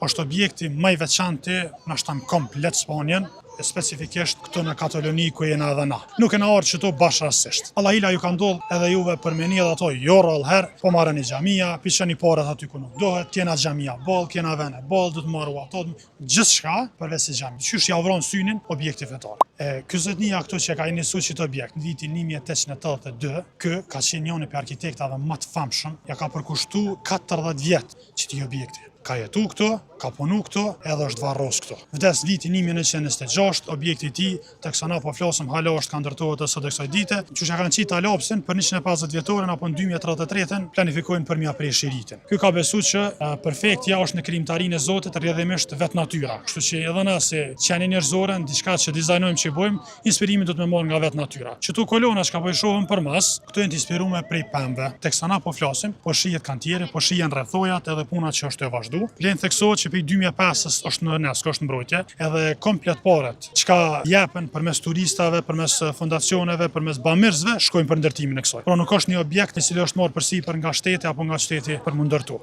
është objekti më i veçantë ndoshta në komplet Spanjen, specifikisht këtu në Kataloni ku jena edhe na. Nuk e na ardhur këtu bashkësisht. Allahila ju ka ndodh edhe juve për meni edhe ato jo rallher, po marrëni xhamia, piçoni parat aty ku nuk dohet, kena xhamia boll, kena vene boll, do të marrë ato gjithçka përveç se xhami. Qysh ja vron synin objekti fetar. Ky zotnia këtu që ka nisur çit objekt në vitin 1882, ky ka qenë një nga arkitektave më të famshëm, ja ka përkushtuar 40 vjet çiti objekti. Ka jetu këtu, ka punu këtu, edhe është varros këtu. Vdes vitin 1926, objekti i tij, teksa na po flasim hala është ka ndërtohet sot kësaj dite, që ja kanë qitë alopsin për 150 vjetoren apo në 2033 planifikojnë për mja prej shiritin. Ky ka besu që perfektja është në krijimtarinë e Zotit, rrjedhimisht vet natyra. Kështu që edhe na si qenie njerëzore, diçka që dizajnojmë që bëjmë, inspirimin do të më marr nga vet natyra. Çto kolona që po i shohim përmas, këto janë të inspiruar prej pemëve. Teksa na po flasim, po shihet kantiere, po shihen rrethojat edhe puna që është e vazhduar. Vlen theksohet që prej 2005 është në UNESCO, është mbrojtje, edhe komplet parat çka jepen përmes turistave, përmes fondacioneve, përmes bamirësve, shkojnë për ndërtimin e kësaj. Pra nuk është një objekt i cili është marrë përsipër nga shteti apo nga shteti për mu ndërtu.